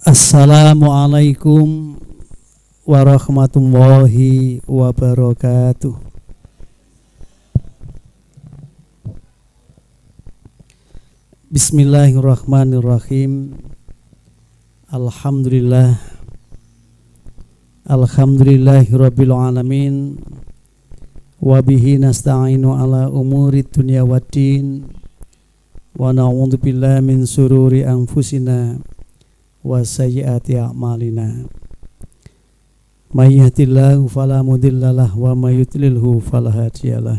Assalamualaikum warahmatullahi wabarakatuh. Bismillahirrahmanirrahim. Alhamdulillahirabbil alamin. Wa bihi nasta'inu ala umuri dunya waddin. Wa na'udzu billahi min sururi anfusina wa sayyiati a'malina. May yahdihillahu fala mudhillalah wa may yudlilhu fala hadiyalah.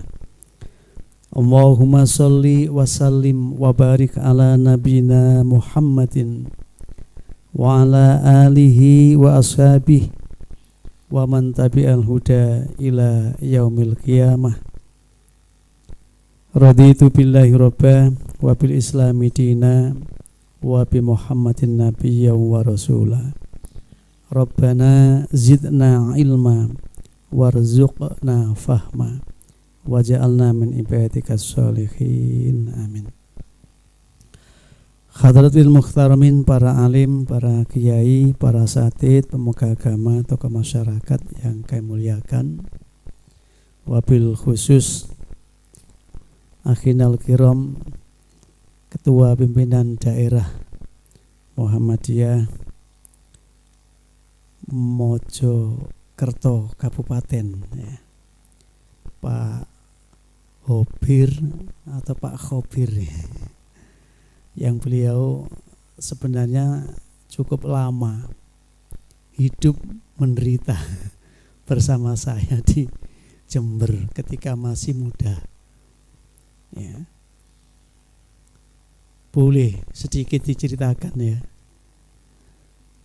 Allahumma shalli wa sallim wa barik ala nabiyyina Muhammadin wa ala alihi wa ashabihi wa man tabi'al huda ila yaumil qiyamah. Raditu billahi rabba wa bil islami dina wa bi Muhammadin nabiyyan wa rasula. Rabbana zidna ilma warzuqna fahma waj'alna min ibadikas sholihin. Amin. Hadratil muhtaramin, para alim, para kiai, para satid, pemuka agama, tokoh masyarakat yang kami muliakan, wabil khusus akhinal kiram, Ketua Pimpinan Daerah Muhammadiyah Mojokerto Kabupaten, ya, Pak Hobir atau Pak Khobir, ya, yang beliau sebenarnya cukup lama hidup menderita bersama saya di Jember ketika masih muda, ya. Boleh sedikit diceritakan, ya.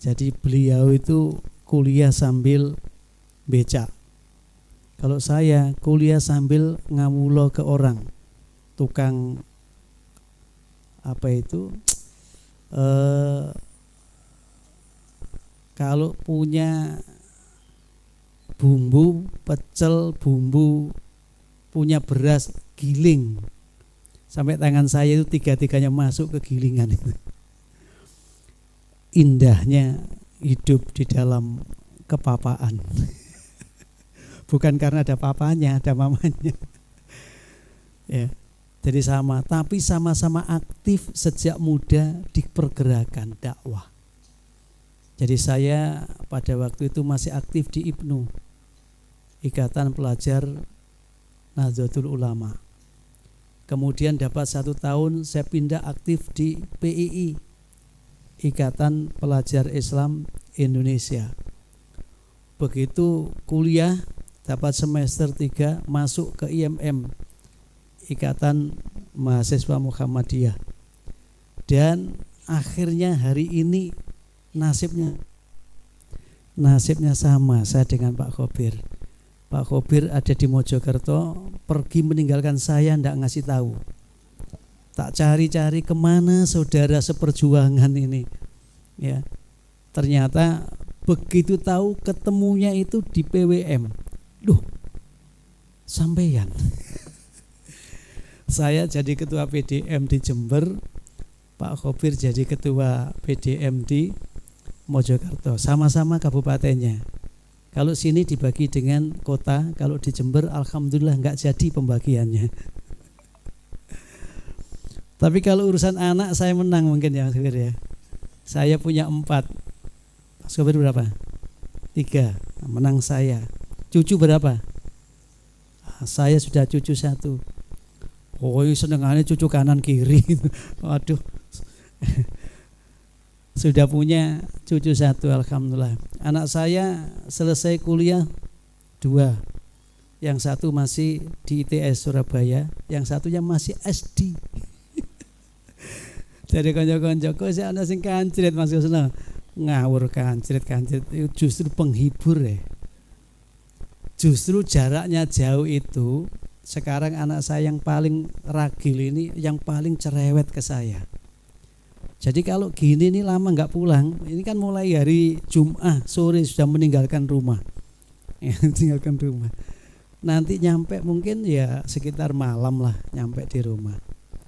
Jadi beliau itu kuliah sambil becak. Kalau saya kuliah sambil ngawulo ke orang, tukang apa itu, kalau punya bumbu pecel, bumbu punya beras, giling. Sampai tangan saya itu tiga-tiganya masuk ke gilingan itu. Indahnya hidup di dalam kepapaan. Bukan karena ada papanya, ada mamanya. Ya, jadi sama, tapi sama-sama aktif sejak muda di pergerakan dakwah. Jadi saya pada waktu itu masih aktif di IPNU, Ikatan Pelajar Nahdlatul Ulama. Kemudian dapat 1 tahun saya pindah aktif di PII, Ikatan Pelajar Islam Indonesia. Begitu kuliah dapat semester 3 masuk ke IMM, Ikatan Mahasiswa Muhammadiyah. Dan akhirnya hari ini nasibnya sama saya dengan Pak Khobir. Pak Khobir ada di Mojokerto, pergi meninggalkan saya, tidak ngasih tahu. Tak cari-cari kemana saudara seperjuangan ini, ya. Ternyata begitu tahu ketemunya itu di PWM. Duh, sampeyan. Saya jadi ketua PDM di Jember, Pak Khobir jadi ketua PDM di Mojokerto, sama-sama kabupatennya. Kalau sini dibagi dengan kota, kalau di Jember alhamdulillah enggak jadi pembagiannya. Tapi kalau urusan anak saya menang mungkin, ya Mas Khobir, ya. Saya punya 4. Mas Khobir berapa? 3. Menang saya. Cucu berapa? Saya sudah cucu 1. Oh, senengannya cucu kanan kiri. Waduh. Sudah punya cucu 1, alhamdulillah. Anak saya selesai kuliah 2. Yang 1 masih di ITS Surabaya, yang satunya masih SD. Jadi konco-koncoku saya ana sing kancrit, Mas Kusno. Ngawur kancrit itu justru penghibur, ya. Justru jaraknya jauh itu sekarang anak saya yang paling ragil ini yang paling cerewet ke saya. Jadi kalau gini nih lama nggak pulang, ini kan mulai hari Jumat sore sudah meninggalkan rumah, ya, tinggalkan rumah. Nanti nyampe mungkin ya sekitar malam lah nyampe di rumah.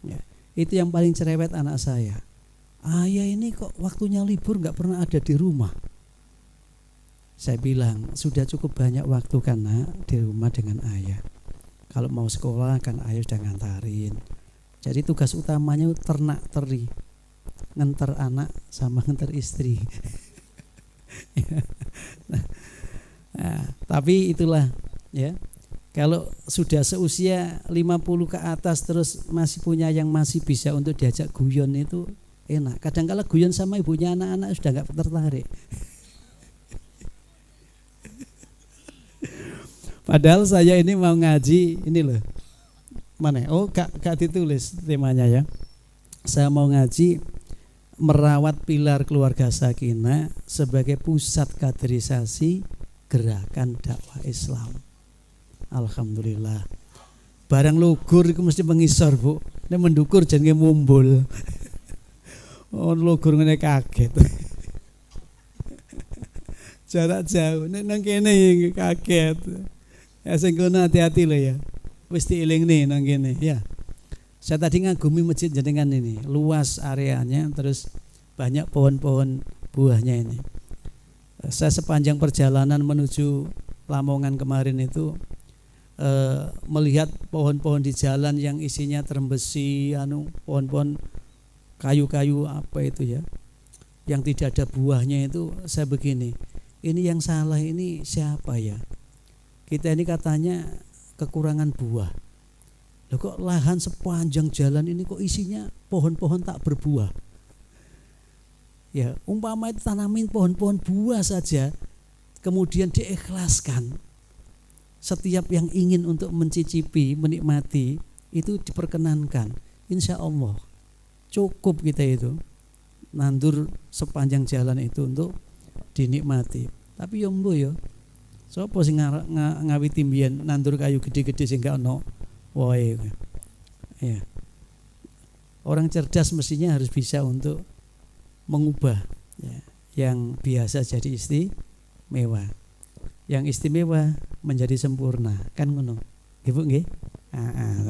Ya. Itu yang paling cerewet anak saya. ayah ini kok waktunya libur nggak pernah ada di rumah. Saya bilang, sudah cukup banyak waktu kan nak di rumah dengan ayah. Kalau mau sekolah kan ayah sudah ngantarin. Jadi tugas utamanya ternak teri, ngantar anak sama ngantar istri. Nah, tapi itulah ya. Kalau sudah seusia 50 ke atas terus masih punya yang masih bisa untuk diajak guyon itu enak. Kadang-kala guyon sama ibunya anak-anak sudah enggak tertarik. Padahal saya ini mau ngaji ini loh. Mana? Oh, gak ditulis temanya ya. Saya mau ngaji merawat pilar keluarga sakinah sebagai pusat kaderisasi gerakan dakwah Islam. Alhamdulillah. Barang lugur itu mesti mengisor, Bu. Nek mendukur jenenge mumbul. Oh, lugur ngene kaget. Jarak jauh nek nang kene kaget. Ya sing kono hati-hati lho ya. Wis dielingne nang kene ya. Saya tadi ngagumi masjid jenengan ini, luas areanya, terus banyak pohon-pohon buahnya ini. Saya sepanjang perjalanan menuju Lamongan kemarin itu melihat pohon-pohon di jalan yang isinya terembesi, pohon-pohon kayu-kayu apa itu ya, yang tidak ada buahnya itu. Saya begini, ini yang salah ini siapa ya? Kita ini katanya kekurangan buah. Loh kok lahan sepanjang jalan ini kok isinya pohon-pohon tak berbuah? Ya, umpama itu tanamin pohon-pohon buah saja, kemudian diikhlaskan. Setiap yang ingin untuk mencicipi, menikmati, itu diperkenankan. Insya Allah cukup kita itu nandur sepanjang jalan itu untuk dinikmati. Tapi yombo yo, sapa sing ngawiti mbiyen nandur kayu gede-gede sing gak ono woe. Ya. Orang cerdas mestinya harus bisa untuk mengubah ya, yang biasa jadi istimewa. Yang istimewa menjadi sempurna, kan ngono. Ibu nggih?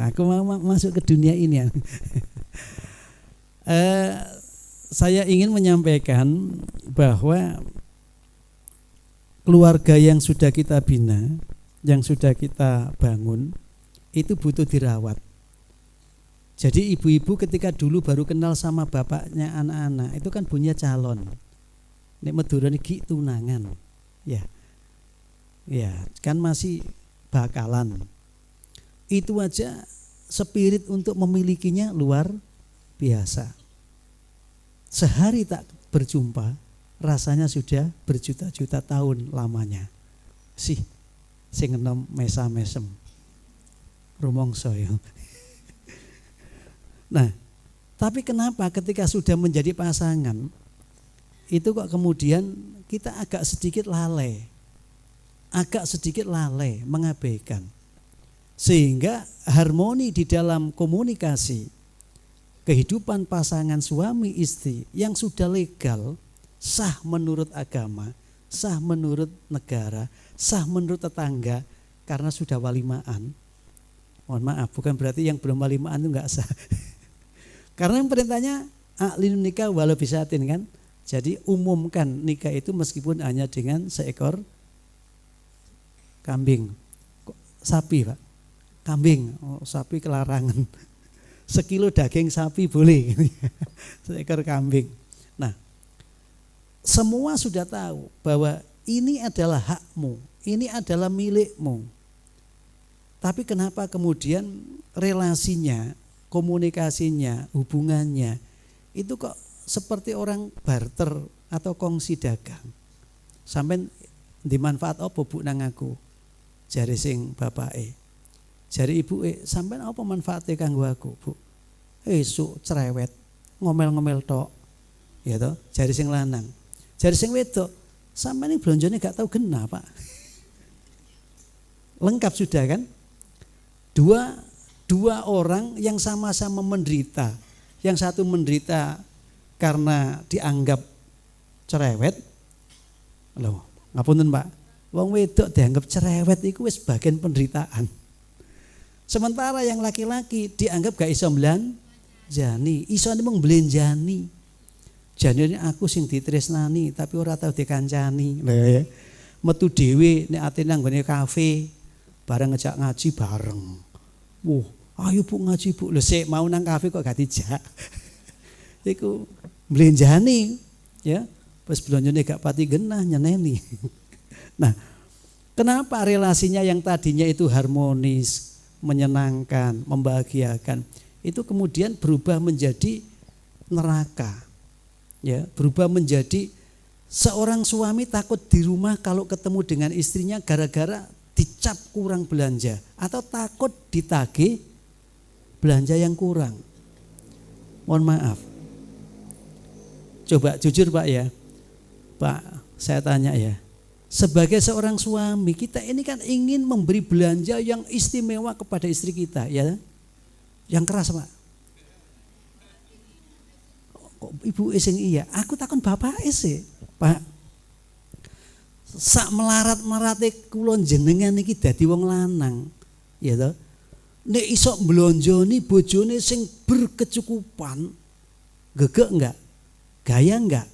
Aku mau masuk ke dunia ini ya. Saya ingin menyampaikan bahwa keluarga yang sudah kita bina, yang sudah kita bangun, itu butuh dirawat. Jadi ibu-ibu ketika dulu baru kenal sama bapaknya anak-anak, itu kan punya calon. Nek medurane iki tunangan. Ya. Ya, kan masih bakalan. Itu aja spirit untuk memilikinya luar biasa. Sehari tak berjumpa, rasanya sudah berjuta-juta tahun lamanya. Sing enom mesa-mesem. Rumangsa ya. Nah, tapi kenapa ketika sudah menjadi pasangan itu kok kemudian kita agak sedikit lalai, mengabaikan, sehingga harmoni di dalam komunikasi kehidupan pasangan suami istri yang sudah legal, sah menurut agama, sah menurut negara, sah menurut tetangga, karena sudah walimaan. Mohon maaf, bukan berarti yang belum walimaan itu enggak sah. Karena yang perintahnya a'linu nikah walau bisatin kan. Jadi umumkan nikah itu meskipun hanya dengan seekor kambing. Sapi, Pak. Kambing, sapi kelarangan. Sekilo daging sapi boleh. Seekor kambing. Nah, semua sudah tahu bahwa ini adalah hakmu, ini adalah milikmu. Tapi kenapa kemudian relasinya, komunikasinya, hubungannya itu kok seperti orang barter atau kongsi dagang. Sampai dimanfaat apa Bu nang aku? Jari sing bapake. Jari ibuke, sampean apa manfaate kanggo aku, Bu? Esuk cerewet, ngomel-ngomel tok. Ya toh, jari sing lanang. Jari sing wedok, sampean iki blonjone gak tahu genah, Pak. Lengkap sudah kan? Dua orang yang sama-sama menderita. Yang satu menderita karena dianggap cerewet. Loh, ngapunten Pak. Wong wedok dianggap cerewet itu wis bagian penderitaan. Sementara yang laki-laki dianggap gak iso mblanjani, iso mung mblenjani. Janine aku sing ditresnani tapi ora tau dikancani. Lha ya. Metu dhewe nek ate nang gone kafe, bareng ngejak ngaji bareng. Wuh, ayo Bu ngaji Bu. Lho sik mau nang kafe kok gak dijak. Iku mlenjani ya. Pas blonjone gak pati genah nyeneni. Nah, kenapa relasinya yang tadinya itu harmonis, menyenangkan, membahagiakan, itu kemudian berubah menjadi neraka. Ya, berubah menjadi seorang suami takut di rumah kalau ketemu dengan istrinya gara-gara dicap kurang belanja atau takut ditagih belanja yang kurang. Mohon maaf. Coba jujur Pak ya. Pak, saya tanya ya. Sebagai seorang suami, kita ini kan ingin memberi belanja yang istimewa kepada istri kita, ya. Yang keras, Pak. Kok Ibu sing iya? Aku takon bapak sih, Pak. Sak melarat-marate kula jenengan iki dadi wong lanang, ya toh. Nek iso mblonjoni bojone sing berkecukupan, gegek enggak? Gaya enggak?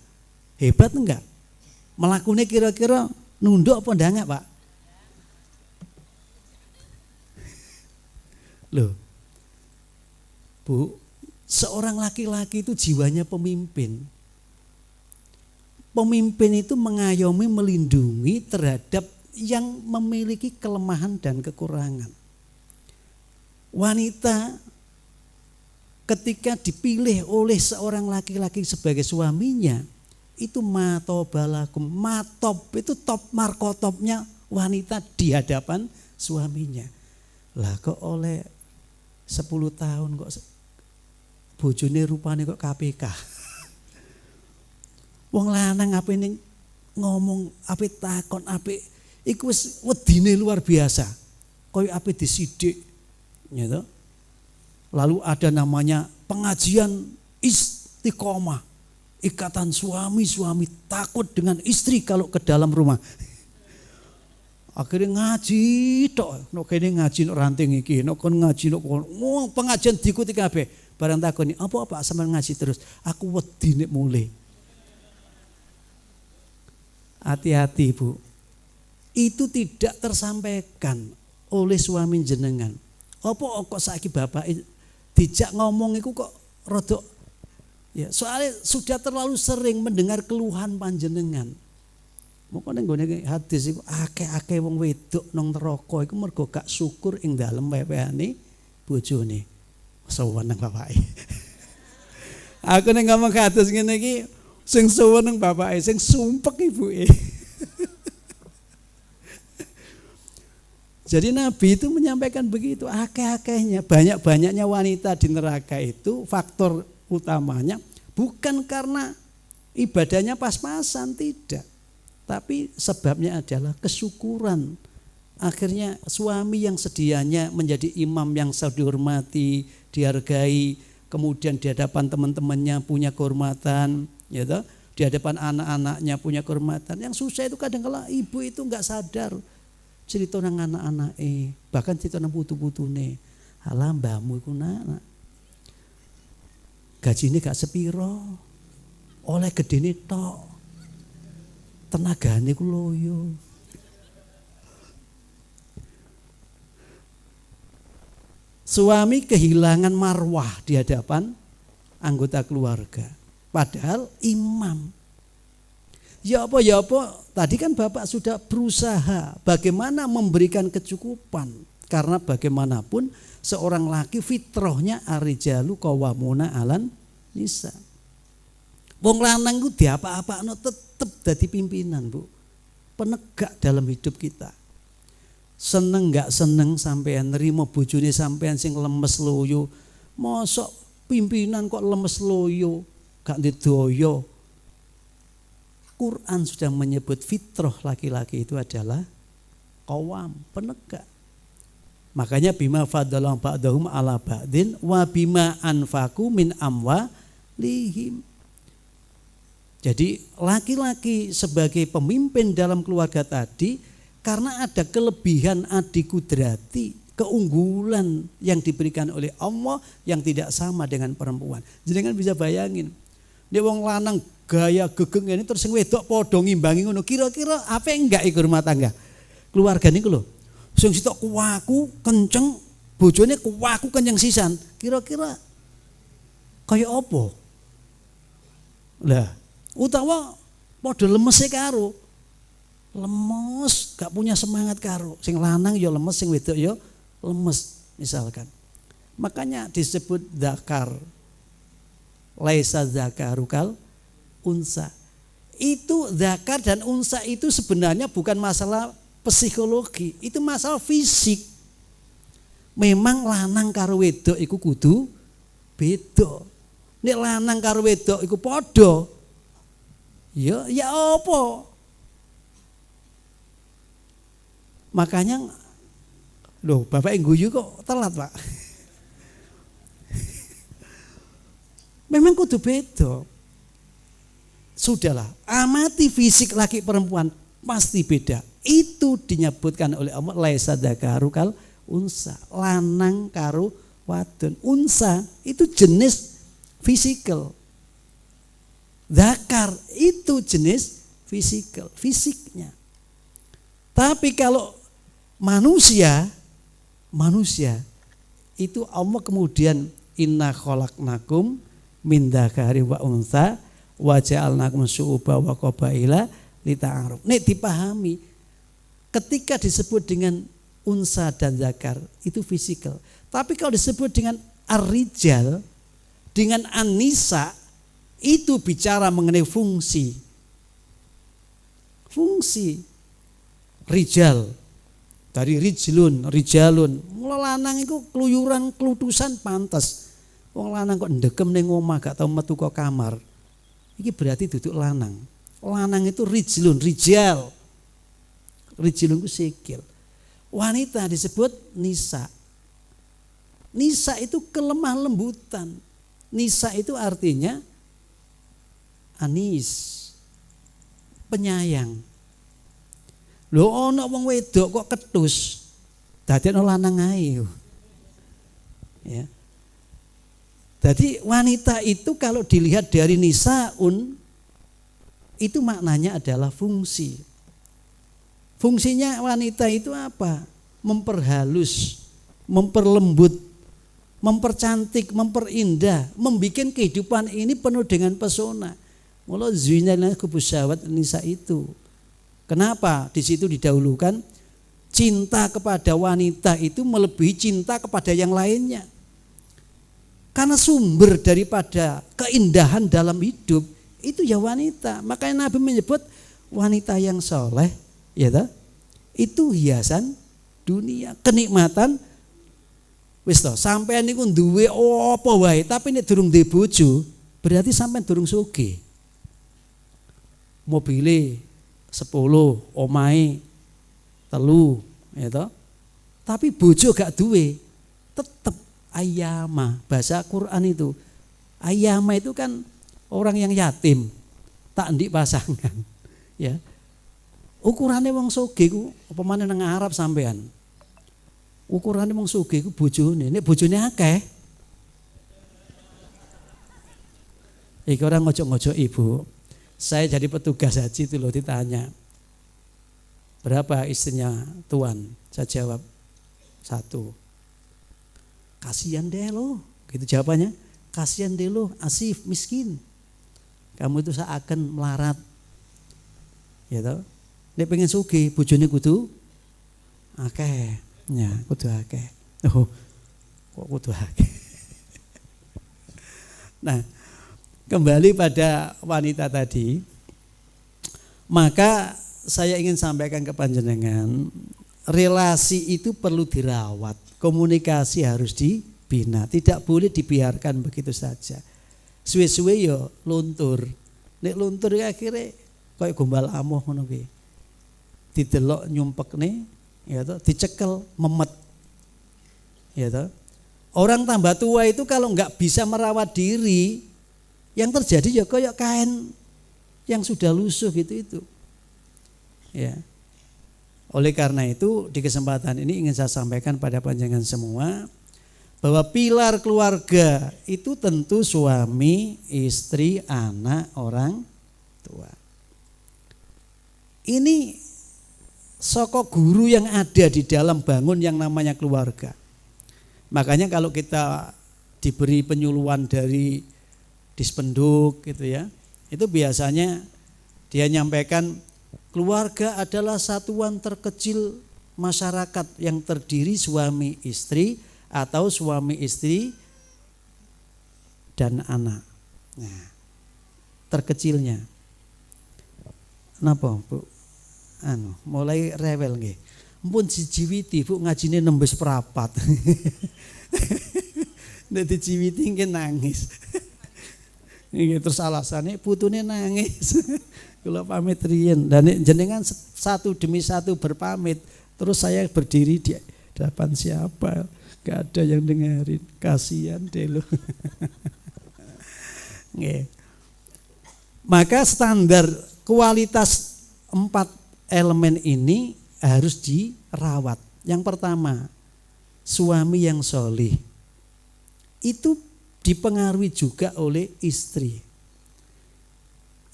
Hebat enggak? Melakukannya kira-kira nunduk apa enggak Pak? Loh, Bu, seorang laki-laki itu jiwanya pemimpin. Pemimpin itu mengayomi, melindungi terhadap yang memiliki kelemahan dan kekurangan. Wanita ketika dipilih oleh seorang laki-laki sebagai suaminya, itu matobalakum, matop itu top markotopnya wanita di hadapan suaminya. Lah kok oleh 10 tahun kok bojone rupane kok KPK. Wong lanang ape ning ngomong ape takon ape iku wis wedine luar biasa. Koyo ape disidik gitu. Lalu ada namanya pengajian istiqomah. Ikatan suami takut dengan istri kalau ke dalam rumah. Akhirnya ngaji tok, nek kene ngaji nek ranting iki, nek kon ngaji nek pengajian diikuti kabeh. Barang takoni, "Apa Pak sampean ngaji terus?" "Aku wedi nek mulai." Hati-hati Bu. Itu tidak tersampaikan oleh suami jenengan. Apa kok saiki bapak dijak ngomong iku kok rodok ya, soalnya sudah terlalu sering mendengar keluhan panjenengan. Makane nggone hadis iku akeh-akeh wong wedok nang neraka iku mergo gak syukur ing dalem wewehane bojone. Sowan nang bapake. Aku nek ngomong hadis ngene iki sing sowan nang bapake, sing sumpek ibuke. Jadi Nabi itu menyampaikan begitu, akeh-akehnya, banyak-banyaknya wanita di neraka itu faktor utamanya bukan karena ibadahnya pas-pasan, tidak. Tapi sebabnya adalah kesyukuran. Akhirnya suami yang sedianya menjadi imam yang dihormati, dihargai, kemudian di hadapan teman-temannya punya kehormatan, ya toh, di hadapan anak-anaknya punya kehormatan. Yang susah itu kadang-kala ibu itu enggak sadar cerita nang anak-anake, bahkan cerita nang putu-putune. Halah mbahmu iku nak gajine gak sepiro, oleh gedene tok, tenagane ku loyo. Suami kehilangan marwah di hadapan anggota keluarga, padahal imam. Ya apa, tadi kan Bapak sudah berusaha bagaimana memberikan kecukupan. Karena bagaimanapun seorang laki fitrahnya arijalu qawwamuna 'alan nisa. Wong lanang ku diapa-apakno tetep dadi pimpinan, Bu. Penegak dalam hidup kita. Seneng gak seneng sampean nerima bojone sampean sing lemes loyo. Mosok pimpinan kok lemes loyo, gak didoyo. Quran sudah menyebut fitrah laki-laki itu adalah qawam, penegak. Makanya bima faddalahu ba'dahum ala ba'din wa bima anfaqu min amwalihim. Jadi laki-laki sebagai pemimpin dalam keluarga tadi karena ada kelebihan adikudrati, keunggulan yang diberikan oleh Allah yang tidak sama dengan perempuan. Jadi kan bisa bayangin, Nek wong lanang gaya gegeng ini terus sing wedok padha ngimbangi ngono. Kira-kira apa enggak iku rumah tangga? Keluarga niku lho. Sing sitok kuwaku kenceng, bojone kuwaku kenceng sisan. Kira-kira kaya apa? Lah, utawa padha lemese karo. Lemes, gak punya semangat karo. Sing lanang ya lemes, sing wedok ya lemes misalkan. Makanya disebut zakar. Laisa zakarukal unsa. Itu zakar dan unsa itu sebenarnya bukan masalah psikologi, itu masalah fisik. Memang lanang karo wedok iku kudu beda. Nek lanang karo wedok iku padha. Ya apa? Makanya loh, Bapak yang guyu kok telat, Pak. Memang kudu beda. Sudahlah, amati fisik laki perempuan pasti beda. Itu dinyebutkan oleh Allah laisa dzakaru kal unsa. Lanang karo wadon. Unsa itu jenis fisikal. Zakar itu jenis fisikal, fisiknya. Tapi kalau manusia itu Allah kemudian inna khalaqnakum min dzakari wa unsa wa ja'alnakum syu'uban wa qabaila lita'aruf. Nek dipahami ketika disebut dengan unsa dan zakar itu fisikal. Tapi kalau disebut dengan ar-rijal dengan an-nisa itu bicara mengenai fungsi. Fungsi rijal dari rijlun, rijalun. Mula lanang iku keluyuran klutusan pantes. Wong lanang kok ndegem ning omah gak tau metu ke kamar. Iki berarti duduk lanang. Lanang itu rijlun, rijal. Rijlun itu sikil. Wanita disebut nisa. Nisa itu kelemah lembutan. Nisa itu artinya anis, penyayang. Lho ana wong wedok kok ketus. Dadekno lanang ae. Ya. Jadi wanita itu kalau dilihat dari nisaun itu maknanya adalah fungsi. Fungsinya wanita itu apa? Memperhalus, memperlembut, mempercantik, memperindah, membikin kehidupan ini penuh dengan pesona. Mula zinalna kubusyawat nisa itu. Kenapa? Di situ didahulukan cinta kepada wanita itu melebihi cinta kepada yang lainnya. Karena sumber daripada keindahan dalam hidup itu ya wanita. Makanya Nabi menyebut wanita yang soleh, ya toh, itu hiasan dunia, kenikmatan. Wis toh, sampean niku duwe apa wae, tapi nek durung duwe bojo, berarti sampean durung sugih. Mobile 10, omahe 3, ya toh. Tapi bojo gak duwe, tetep ayama. Bahasa Quran itu ayama itu kan orang yang yatim, tak ndik pasangan. Ya. Ukurannya wong sugih ku apa maneh nang Arab sampean. Ukurannya wong sugih ku bojone, nek bojone akeh. Iki orang ngojok-ngojok Ibu. Saya jadi petugas haji itu loh ditanya. Berapa istrinya Tuan? Saya jawab 1. Kasihan deh lo, gitu jawabannya. Kasihan deh lo, asif, miskin. Kamu itu seakan melarat. Ya toh. Nek pengen sugih, bojone kudu akeh. Ya, kudu akeh. Oh, kok kudu akeh. Nah, kembali pada wanita tadi, maka saya ingin sampaikan ke panjenengan, relasi itu perlu dirawat, komunikasi harus dibina, tidak boleh dibiarkan begitu saja. Suwe-suwe yo luntur, nek luntur akhirnya kayak gombal amoh ngono kuwi. Didelok nyumpekne, ya toh, dicekel memet. Ya toh. Orang tambah tua itu kalau enggak bisa merawat diri, yang terjadi ya kayak kain yang sudah lusuh gitu itu. Ya. Oleh karena itu di kesempatan ini ingin saya sampaikan pada panjenengan semua, bahwa pilar keluarga itu tentu suami, istri, anak, orang tua. Ini soko guru yang ada di dalam bangun yang namanya keluarga. Makanya kalau kita diberi penyuluhan dari Dispenduk gitu ya, itu biasanya dia nyampaikan keluarga adalah satuan terkecil masyarakat yang terdiri suami istri atau suami istri dan anak. Nah, terkecilnya. Napa, Bu? Mulai rewel nggih. Mumpun dijiwiti, Bu, ngajine nembus prapat. Nek dijiwiti nggih nangis. Nggih terus alasannya putune nangis. Kula pamit riyen. Dan jenengan satu demi satu berpamit. Terus saya berdiri di depan siapa? Gak ada yang dengerin, kasihan deh lo. Maka standar kualitas 4 elemen ini harus dirawat. Yang pertama, suami yang solih. Itu dipengaruhi juga oleh istri.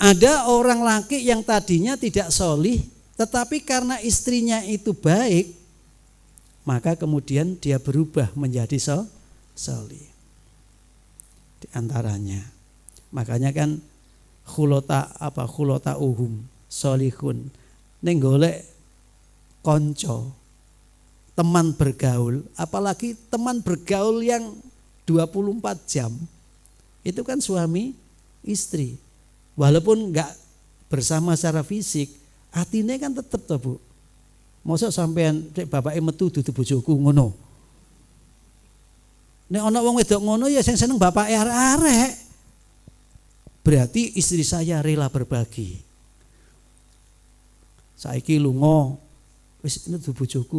Ada orang laki yang tadinya tidak solih, tetapi karena istrinya itu baik, maka kemudian dia berubah menjadi solih. Di antaranya, makanya kan khulota uhum solihun, ning golek konco, teman bergaul, apalagi teman bergaul yang 24 jam. Itu kan suami istri. Walaupun enggak bersama secara fisik, hatinya kan tetap toh, Bu. Mosok sampean bapake metu dudu bojoku ngono. Nek ana wong wedok ngono ya sing seneng bapake arek-arek. Berarti istri saya rela berbagi. Saiki lunga wis dudu bojoku.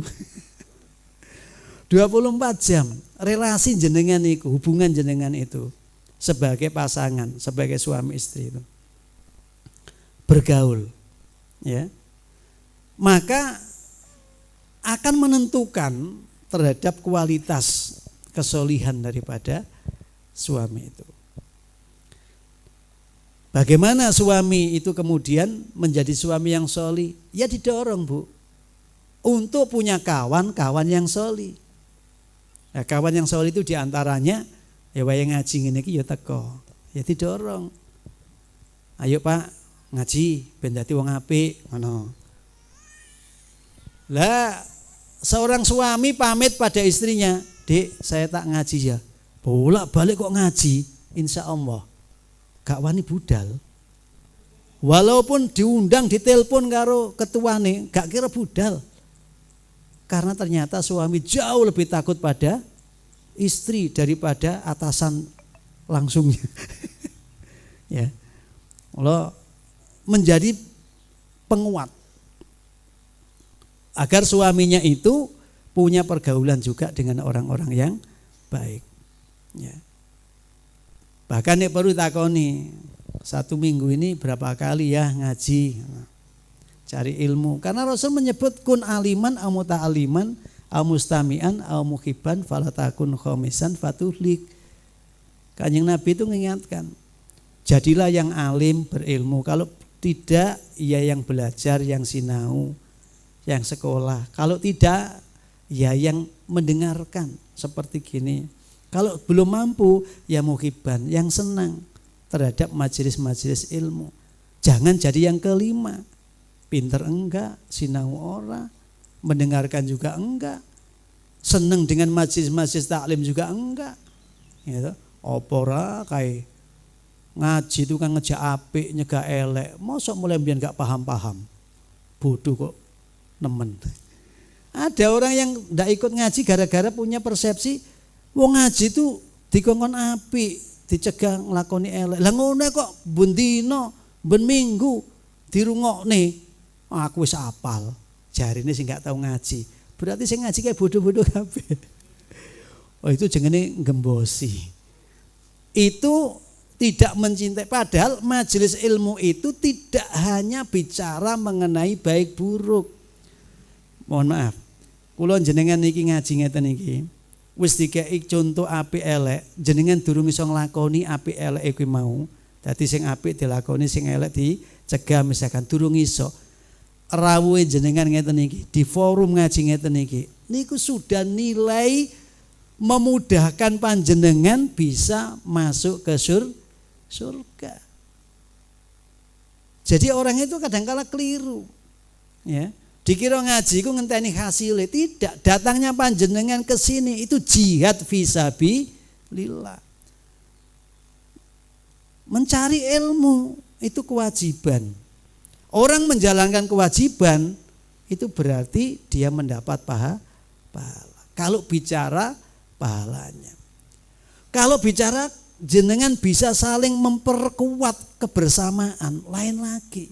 24 jam relasi jenengan itu, hubungan jenengan itu sebagai pasangan, sebagai suami istri itu bergaul, ya. Maka akan menentukan terhadap kualitas kesolihan daripada suami itu. Bagaimana suami itu kemudian menjadi suami yang solih? Ya didorong, Bu, untuk punya kawan-kawan yang solih. Nah, kawan yang solih itu diantaranya ya wayang ngaji ngene iki ya teko, ya didorong. Ayo Pak ngaji ben dadi wong apik ngono. Lah seorang suami pamit pada istrinya, Dek saya tak ngaji ya, bolak-balik kok ngaji, insya Allah gak wani budal. Walaupun diundang ditelepon karo ketuane, gak kira budal. Karena ternyata suami jauh lebih takut pada istri daripada atasan langsungnya. Ya, Allah menjadi penguat agar suaminya itu punya pergaulan juga dengan orang-orang yang baik. Ya. Bahkan nek perlu takoni, 1 minggu ini berapa kali ya ngaji, cari ilmu. Karena Rasul menyebut kun aliman au muta'aliman au mustami'an au muhibban fala takun khamisan fatuhlik. Kanjeng Nabi itu mengingatkan, jadilah yang alim berilmu. Kalau tidak, ya yang belajar, yang sinau, yang sekolah. Kalau tidak, ya yang mendengarkan seperti gini. Kalau belum mampu, ya muhibban, yang senang terhadap majelis-majelis ilmu. Jangan jadi yang kelima. Pinter enggak, sinau ora, mendengarkan juga enggak, senang dengan majelis-majelis taklim juga enggak. Gitu. Opora kayak ngaji itu kan ngejak apik, nyegah elek. Mosok mulai mbiyen enggak paham-paham. Bodoh kok nemen. Ada orang yang enggak ikut ngaji gara-gara punya persepsi wong ngaji itu dikongkon apik, dicegah nglakoni elek. Lah ngono kok ben dina, ben minggu dirungokne. Aku wis apal. Jarine sing gak tau ngaji. Berarti sing ngaji kayak bodoh-bodoh kabeh. Oh itu jenenge ngembosi. Itu tidak mencintai, padahal majelis ilmu itu tidak hanya bicara mengenai baik buruk. Mohon maaf. Kula jenengan niki ngaji ngeten niki. wis dikei contoh apik elek, jenengan durung iso nglakoni apik elek kuwi mau. Dadi sing apik dilakoni, sing elek dicegah misalkan durung iso. Rawuhe jenengan ngeten iki, di forum ngaji ngeten iki. Niku sudah nilai memudahkan panjenengan bisa masuk ke surga. Jadi orang itu kadang-kala keliru, ya. Dikira ngaji ku ngenteni hasilnya, tidak. Datangnya panjenengan ke sini itu jihad fisabilillah. Mencari ilmu itu kewajiban. Orang menjalankan kewajiban itu berarti dia mendapat pahala. Kalau bicara pahalanya. Kalau bicara jenengan bisa saling memperkuat kebersamaan, lain lagi.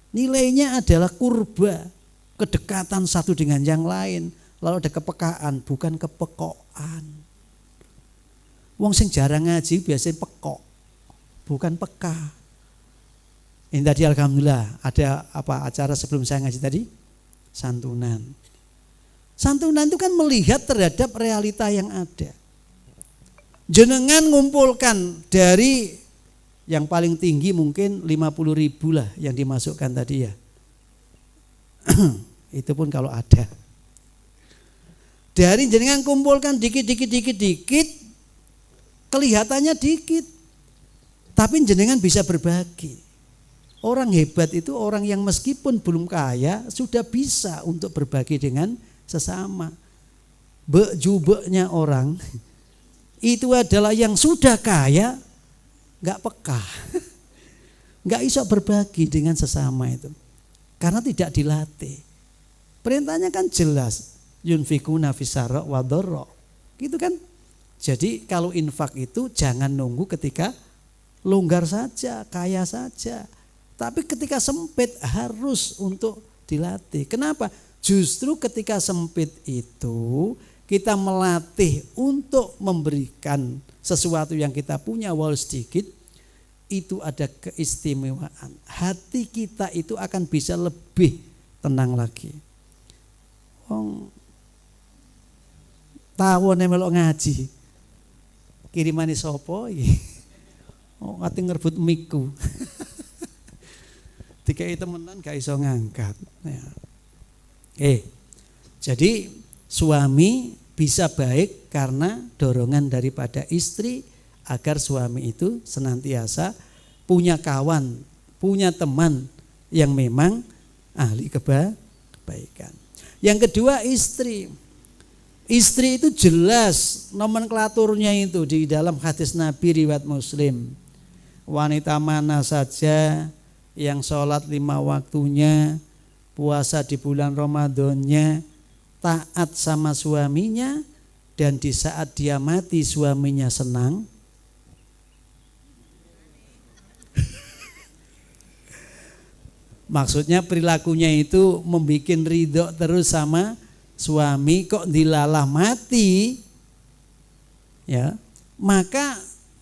Nilainya adalah kurba, kedekatan satu dengan yang lain. Lalu ada kepekaan, bukan kepekokan. Wong sing jarang ngaji biasanya pekok, bukan peka. Ini tadi alhamdulillah ada acara sebelum saya ngaji tadi? Santunan. Santunan itu kan melihat terhadap realita yang ada. Jenengan ngumpulkan dari yang paling tinggi mungkin 50.000 lah yang dimasukkan tadi ya. Itu pun kalau ada. Dari jenengan kumpulkan dikit, kelihatannya dikit. Tapi jenengan bisa berbagi. Orang hebat itu orang yang meskipun belum kaya sudah bisa untuk berbagi dengan sesama. Bejubeknya orang itu adalah yang sudah kaya gak peka, gak iso berbagi dengan sesama itu karena tidak dilatih. Perintahnya kan jelas, yunfikuna fisarra wa dharra, gitu kan. Jadi kalau infak itu jangan nunggu ketika longgar saja, kaya saja, tapi ketika sempit harus untuk dilatih. Kenapa? Justru ketika sempit itu kita melatih untuk memberikan sesuatu yang kita punya walau sedikit, itu ada keistimewaan. Hati kita itu akan bisa lebih tenang lagi. Wong tawone melok ngaji. Kirimane sapa iki? Oh, ati ngerebut miku. Dikai temenan gak iso ngangkat. Ya. Jadi suami bisa baik karena dorongan daripada istri agar suami itu senantiasa punya kawan, punya teman yang memang ahli kebaikan. Yang kedua istri. Istri itu jelas nomenklaturnya itu di dalam hadis Nabi riwayat Muslim. Wanita mana saja yang sholat 5 waktunya, puasa di bulan Ramadannya, taat sama suaminya, dan di saat dia mati suaminya senang. Maksudnya perilakunya itu membuat ridho terus sama suami, kok dilalah mati, ya, maka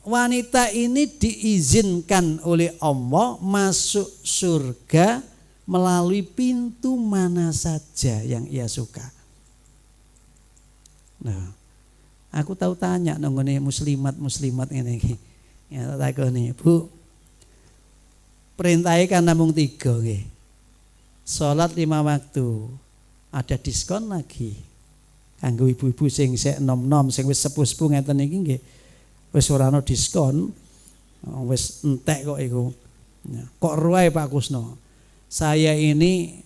wanita ini diizinkan oleh Allah masuk surga melalui pintu mana saja yang ia suka. Nah, aku tahu tanya nonggone muslimat ini, ya takoni, Bu, perintahnya kan namung 3 nggih. Salat 5 waktu, ada diskon lagi. Kanggo ibu-ibu sing sik nom-nom, sing wis sepuh-sepuh ngeten iki nggih. Wis ora ana diskon, wis entek kok iku. Ya, kok ruwai Pak Kusno. Saya ini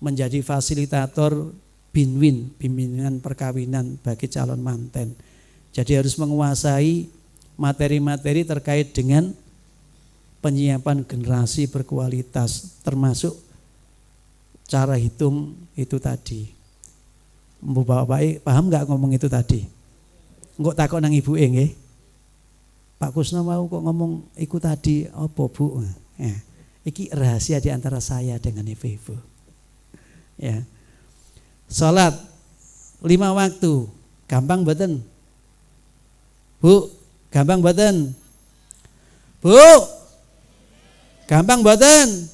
menjadi fasilitator binwin, bimbingan perkawinan bagi calon manten. Jadi harus menguasai materi-materi terkait dengan penyiapan generasi berkualitas, termasuk cara hitung itu tadi. Mbok bapak paham nggak ngomong itu tadi? Engko takok nang ibu nggih. Pak Kusno mau kok ngomong iku tadi apa Bu? Ya. Iki rahasia di antara saya dengan ibu-ibu. Ya. Salat 5 waktu, gampang mboten? Bu, gampang mboten? Bu, gampang mboten?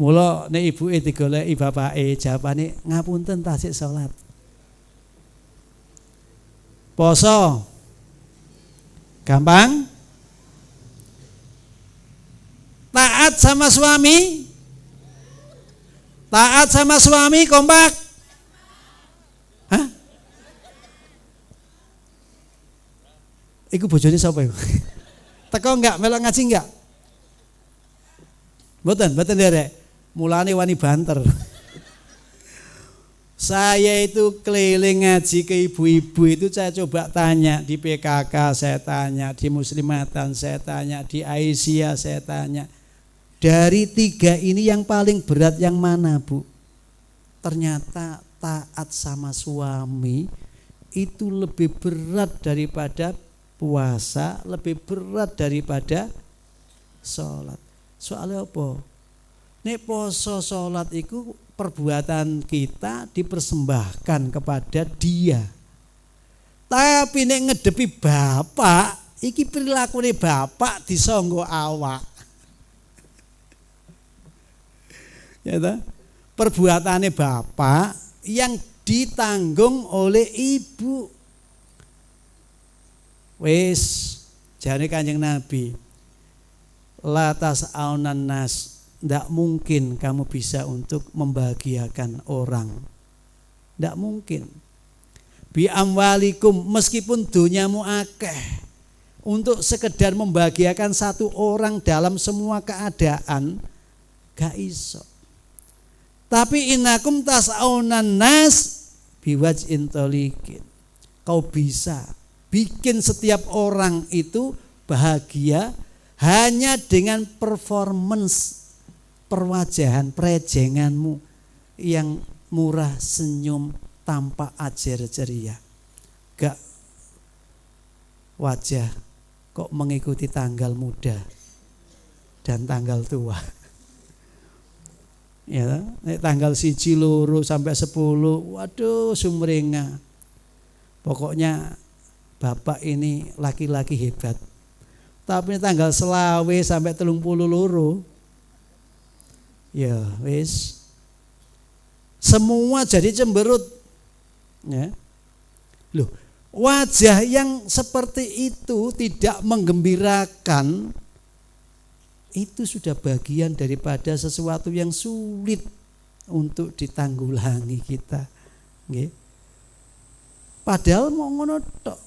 Mula nek ibuke digoleki bapake, jawabane ngapunten tasik salat. Poso gampang. Taat sama suami. Taat sama suami kompak. Hah? Iku bojone sapa iku? Teko enggak melok ngaji enggak? Mboten derek. Mulane wani banter. Saya itu keliling ngaji ke ibu-ibu itu, saya coba tanya di PKK, saya tanya di Muslimatan, saya tanya di Aisyah, saya tanya. Dari 3 ini yang paling berat yang mana, Bu? Ternyata taat sama suami itu lebih berat daripada puasa, lebih berat daripada sholat. Soalnya apa? Nek poso sholat itu perbuatan kita dipersembahkan kepada dia. Tapi nek ngedepi bapak, iki perilaku nih bapak disonggo awak. Ya toh? Perbuatannya bapak yang ditanggung oleh ibu. Wis jane Kanjeng Nabi, la tas'aunan nas, ndak mungkin kamu bisa untuk membahagiakan orang. Ndak mungkin. Bi amwalikum, meskipun dunyamu akeh, untuk sekedar membahagiakan satu orang dalam semua keadaan gak iso. Tapi innakum tas'aunan nas biwajhin tolikin. Kau bisa bikin setiap orang itu bahagia hanya dengan performance perwajahan, prejenganmu yang murah, senyum, tampak ajar ceria. Gak wajah kok mengikuti tanggal muda dan tanggal tua. Ya, tanggal 1, 2 sampai 10, waduh sumringah. Pokoknya bapak ini laki-laki hebat. Tapi tanggal 20 sampai 32, ya wis semua jadi cemberut. Ya. Loh, wajah yang seperti itu tidak menggembirakan, itu sudah bagian daripada sesuatu yang sulit untuk ditanggulangi kita. Nggih. Padahal mau ngono tok.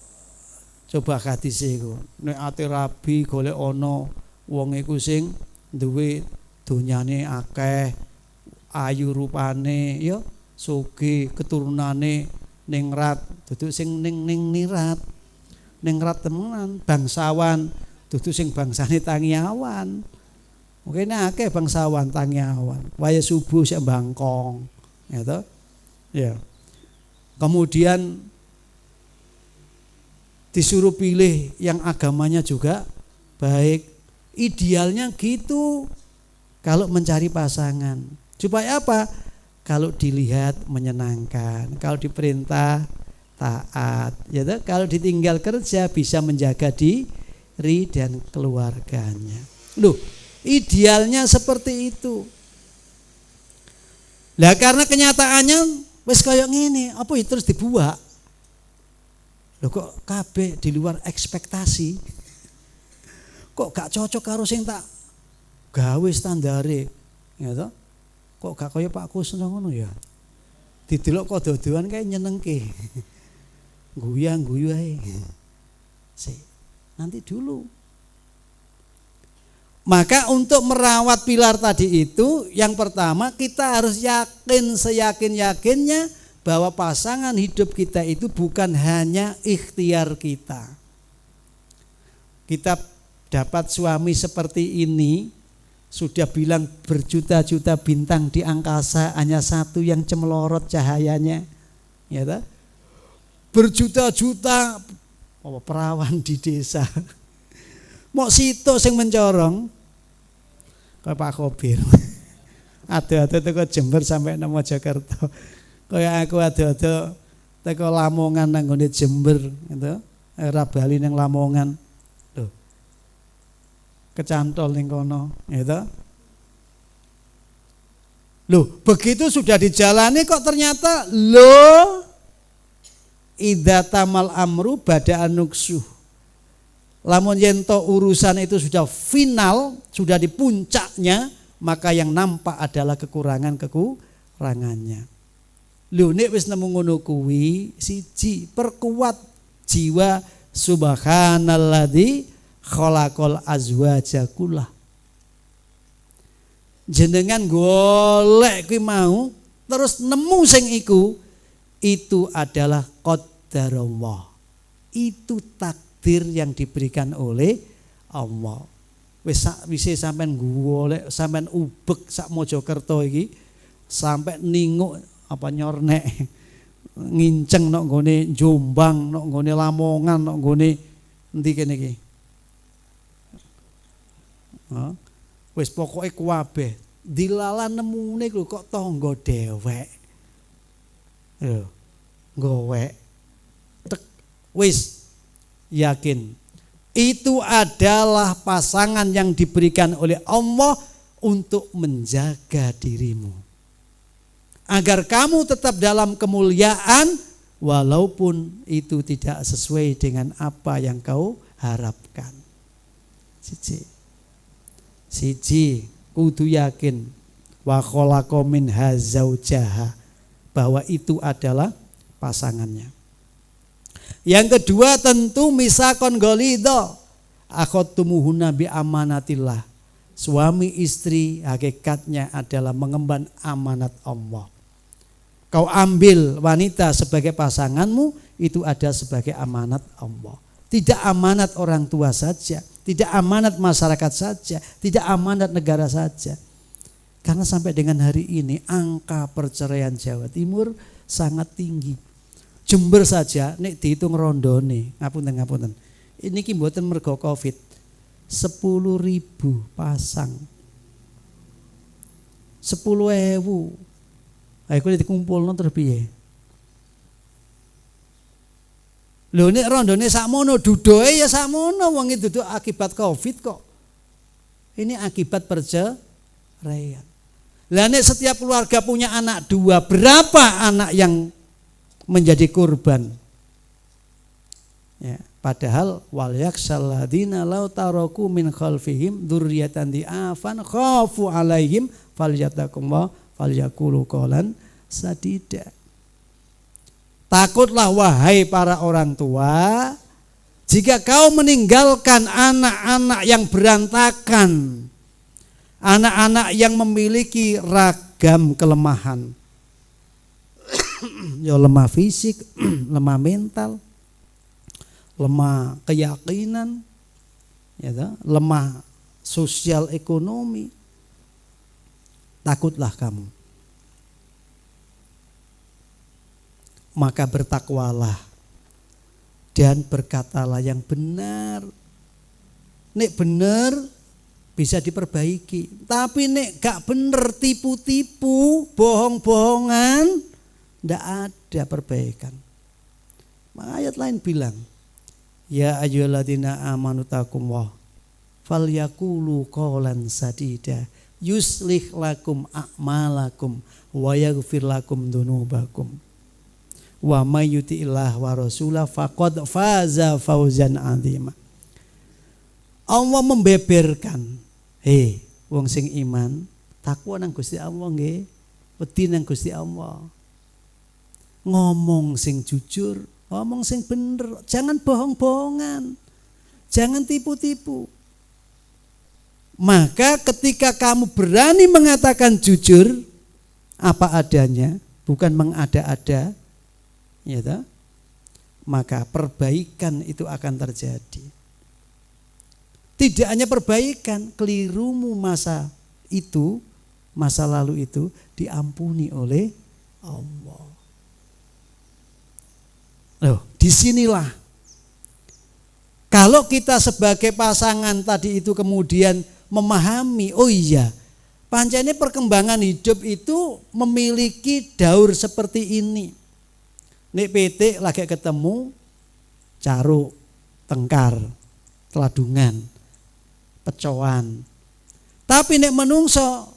Coba hadise iku, nek ati rabi golek ana wong iku sing duwe donyane akeh, ayu rupane, ya sugih, keturunane ningrat, dudu sing ning nirat. Ningrat temenan, bangsawan, dudu sing bangsane Tangiawan. Mungkin akeh bangsawan Tangiawan, waya subuh sik bangkong, ya toh? Ya. Kemudian disuruh pilih yang agamanya juga baik. Idealnya gitu kalau mencari pasangan. Supaya apa? Kalau dilihat menyenangkan, kalau diperintah taat, ya toh? Kalau ditinggal kerja bisa menjaga diri dan keluarganya. Loh, idealnya seperti itu. Lah karena kenyataannya wis kaya ngene, apa terus dibuat? Loh kok kabeh di luar ekspektasi? Kok gak cocok karo sing tak gawe standare, ya toh? Kok gak kaya Pak Kusno ngono ya? Didelok kok dodoan kae nyenengke. Guyu ae. Sik, nanti dulu. Maka untuk merawat pilar tadi itu, yang pertama kita harus yakin seyakin-yakinnya bahwa pasangan hidup kita itu bukan hanya ikhtiar kita. Kita dapat suami seperti ini, sudah bilang berjuta-juta bintang di angkasa, hanya satu yang cemelorot cahayanya. Ya toh? Berjuta-juta perawan di desa. Mok sito sing mencorong kaya Pak Khobir. Ado-ado teko Jember sampai nang Mojokerto. Kaya aku ado-ado teko Lamongan nang nggone Jember gitu. Ora bali nang Lamongan. Lho. Kecantol ning kono, gitu. Loh, begitu sudah dijalani kok ternyata loh idza tamal amru bada anuksuh. Lamun yento urusan itu sudah final, sudah di puncaknya, maka yang nampak adalah kekurangannya. Lho nek wis nemu ngono kuwi, siji perkuat jiwa subhanalladzi khalaqal azwaja kullah. Jenengan golek kuwi mau terus nemu sing iku, itu adalah qadarullah. Itu takdir yang diberikan oleh Allah. Wis sampean golek, sampean ubek sak Mojokerto iki sampai ninguk apa nyornek nginceng nok nggone Jombang, nok nggone Lamongan, nok nggone endi kene iki. Wis pokoke kuwabeh dilala nemune lho kok tangga dhewek. Lho, gowek. Wis yakin itu adalah pasangan yang diberikan oleh Allah untuk menjaga dirimu. Agar kamu tetap dalam kemuliaan walaupun itu tidak sesuai dengan apa yang kau harapkan. Siji kudu yakin wa khalaqa minha zaujaha, bahwa itu adalah pasangannya. Yang kedua tentu misakon ghalidha akhadtumuhunna bi amanatillah. Suami istri hakikatnya adalah mengemban amanat Allah. Kau ambil wanita sebagai pasanganmu, itu ada sebagai amanat Allah. Tidak amanat orang tua saja, tidak amanat masyarakat saja, tidak amanat negara saja. Karena sampai dengan hari ini angka perceraian Jawa Timur sangat tinggi. Jember saja nek dihitung rondone, ngapunten. Ini ki mboten mergo Covid. 10.000 pasang. 10.000. Ayo kuwi dikumpulno terus piye? Lho nek rondone sakmono, dudoe ya sakmono, wong iki duduk akibat Covid kok. Ini akibat perceraian. Lah nek setiap keluarga punya anak 2, berapa anak yang menjadi korban? Ya, padahal wal yaksal ladzina law taraku min khalfihim dzurriyyatan di'afan khafu alaihim falyattaqullah falyaqulu qawlan sadida. Takutlah wahai para orang tua, jika kau meninggalkan anak-anak yang berantakan, anak-anak yang memiliki ragam kelemahan, ya lemah fisik, lemah mental, lemah keyakinan, ya, lemah sosial ekonomi. Takutlah kamu. Maka bertakwalah dan berkatalah yang benar. Nek benar bisa diperbaiki. Tapi nek gak bener, tipu-tipu, bohong-bohongan, ndak ada perbaikan. Ayat lain bilang, ya ayyuhalladzina amanu taqullah falyaqulu qawlan sadida yuslih lakum a'malakum wa yaghfir lakum dzunubakum wa may yuti'illah wa rasulah faqad faza fauzan 'azima. Allah membeberkan, wong sing iman takwa nang Gusti Allah nggih, wedi nang Gusti Allah. Ngomong sing jujur, ngomong sing bener, jangan bohong-bohongan, jangan tipu-tipu. Maka ketika kamu berani mengatakan jujur apa adanya, bukan mengada-ada, ya toh, maka perbaikan itu akan terjadi. Tidak hanya perbaikan, kelirumu masa itu, masa lalu itu diampuni oleh Allah. Loh, disinilah kalau kita sebagai pasangan tadi itu kemudian memahami, oh iya, pancene perkembangan hidup itu memiliki daur seperti ini. Nek PT lagi ketemu caruk, tengkar, teladungan, pecoan. Tapi nek menungso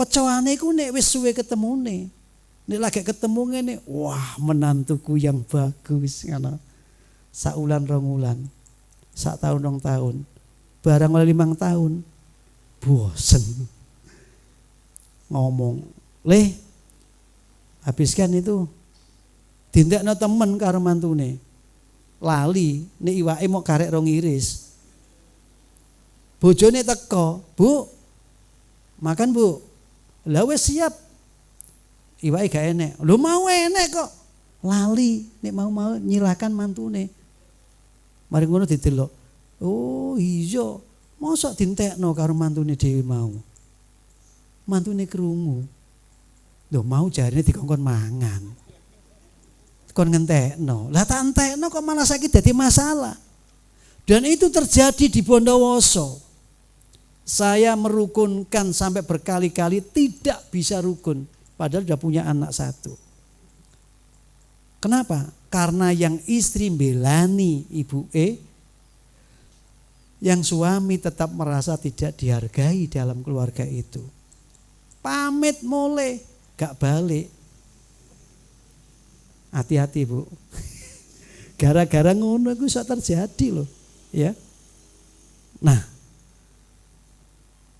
Pecoane iku nek wis suwe ketemune. Nek lagi ketemu ngene, wah menantuku yang bagus ngono. Sak ulan rong ulan. Sak tahun rong tahun. Barang oleh 5 tahun. Bosen. Ngomong, "Le, habiskan itu." Dindakno temen karo mantune. Lali, nek iwake mau karek rong iris. Bojone teko, "Bu, makan Bu." Lah wis siap. Iwake gak enek. Lho mau enek kok. Lali, nek mau nyilakan mantune. Mari ngono didelok. Oh iya, mosok dintekno karo mantune dhewe mau. Mantune krungu. Lho mau jarine dikongkon mangan. Kon ngentekno. Lah tak entekno kok malah saiki dadi masalah. Dan itu terjadi di Bondowoso. Saya merukunkan sampai berkali-kali tidak bisa rukun. Padahal sudah punya anak 1. Kenapa? Karena yang istri belani ibu yang suami tetap merasa tidak dihargai dalam keluarga itu. Pamit mulai, gak balik. Hati-hati Bu. Gara-gara ngono itu bisa terjadi loh. Ya. Nah,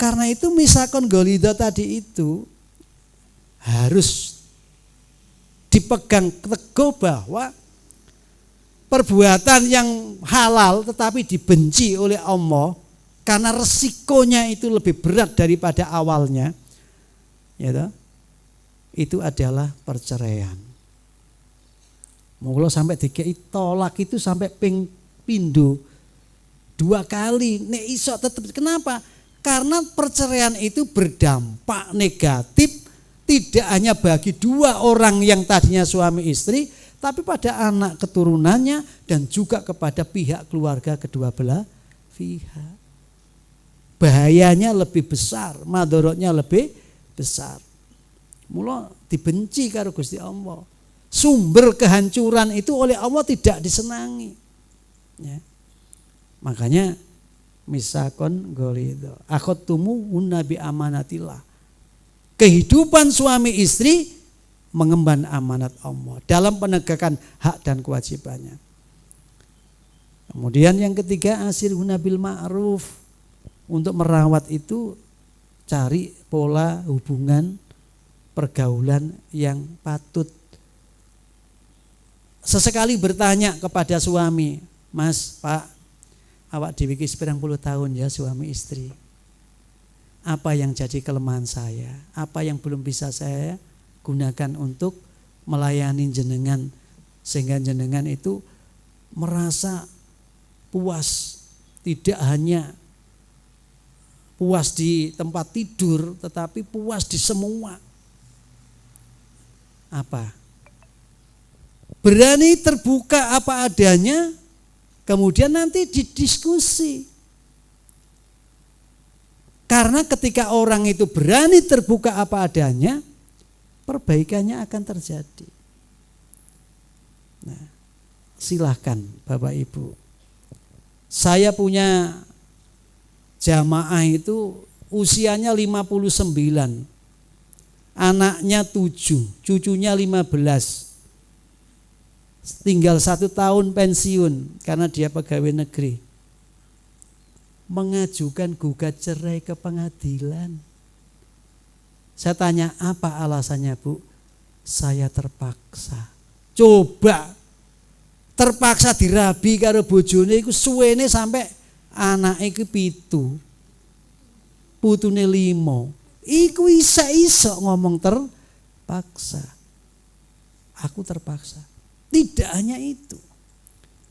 karena itu misakon golido tadi itu harus dipegang teguh bahwa perbuatan yang halal tetapi dibenci oleh Allah karena resikonya itu lebih berat daripada awalnya, ya, itu adalah perceraian. Mula sampai dikei tolak itu sampai pindho 2 kali. Nek iso tetep, kenapa? Karena perceraian itu berdampak negatif tidak hanya bagi 2 orang yang tadinya suami istri, tapi pada anak keturunannya dan juga kepada pihak keluarga kedua belah pihak. Bahayanya lebih besar, madorotnya lebih besar. Mula dibenci karo Gusti Allah. Sumber kehancuran itu oleh Allah tidak disenangi. Ya. Makanya misakon golido. Akhadtumu nabi amanatillah. Kehidupan suami istri mengemban amanat Allah dalam penegakan hak dan kewajibannya. Kemudian yang ketiga asirhuna bil ma'ruf. Untuk merawat itu cari pola hubungan pergaulan yang patut. Sesekali bertanya kepada suami, "Mas, Pak, awak dhewe iki 90 tahun ya suami istri. Apa yang jadi kelemahan saya? Apa yang belum bisa saya gunakan untuk melayani jenengan sehingga jenengan itu merasa puas, tidak hanya puas di tempat tidur tetapi puas di semua." Apa? Berani terbuka apa adanya, kemudian nanti didiskusi. Karena ketika orang itu berani terbuka apa adanya, perbaikannya akan terjadi. Nah, silahkan Bapak Ibu. Saya punya jamaah itu usianya 59. Anaknya 7, cucunya 15. Tinggal 1 tahun pensiun karena dia pegawai negeri. Mengajukan gugat cerai ke pengadilan. Saya tanya, apa alasannya Bu? Saya terpaksa. Coba terpaksa dirabi karo bojone iku suwene sampai anake iku 7. Putune 5. Iku isa-isa ngomong terpaksa. Aku terpaksa. Tidak hanya itu.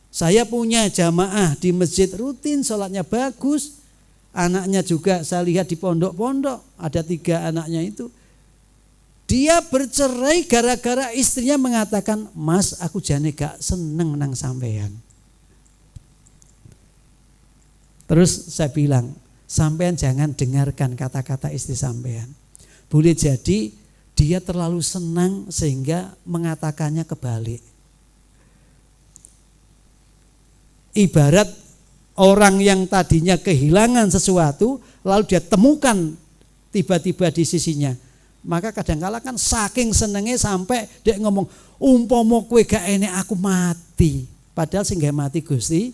Saya punya jamaah di masjid rutin, sholatnya bagus. Anaknya juga saya lihat di pondok-pondok. Ada 3 anaknya itu. Dia bercerai gara-gara istrinya mengatakan, "Mas, aku jane gak seneng nang sampean." Terus saya bilang, sampean jangan dengarkan kata-kata istri sampean. Boleh jadi dia terlalu senang sehingga mengatakannya kebalik. Ibarat orang yang tadinya kehilangan sesuatu lalu dia temukan tiba-tiba di sisinya. Maka kadang-kala kan saking senenge sampai dia ngomong, umpama kowe gak enek aku mati. Padahal sing gak mati Gusti,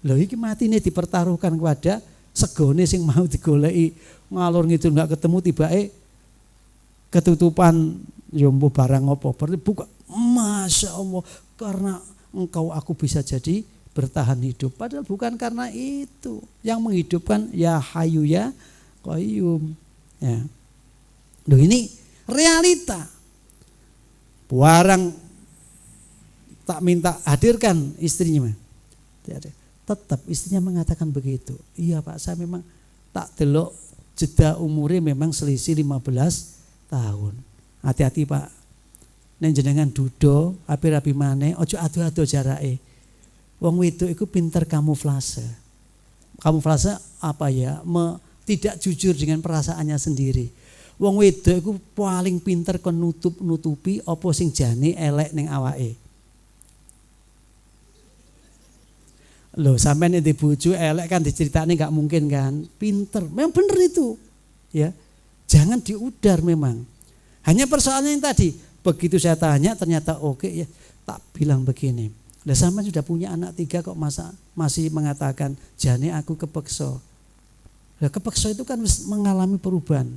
lho iki matine dipertaruhkan kepada segone sing mau digoleki ngalur ngidul gak ketemu tibake ketutupan yombo barang apa. Berarti buka, Masya Allah, karena engkau aku bisa jadi bertahan hidup. Padahal bukan karena itu. Yang menghidupkan ya Hayyu ya Qayyum. Ya. Loh ini realita. Barang tak minta hadirkan istrinya. Tetap istrinya mengatakan begitu. Iya Pak, saya memang tak delok jeda umurnya memang selisih 15 tahun. Hati-hati Pak. Nek jenengan dudo, api-api maneh, ojo ado-ado jarake. Wong wedok iku pinter kamuflase. Kamuflase apa ya? Tidak jujur dengan perasaannya sendiri. Wong wedok iku paling pinter kon nutupi apa sing jane elek ning awake. Loh, sampean nek bojo elek kan diceritani enggak mungkin kan? Pinter. Memang bener itu. Ya. Jangan diudar memang. Hanya persoalannya yang tadi, begitu saya tanya ternyata oke ya, tak bilang begini. Lah sampean sudah punya anak 3 kok masih mengatakan jane aku kepeksa. Lah kepeksa itu kan mengalami perubahan.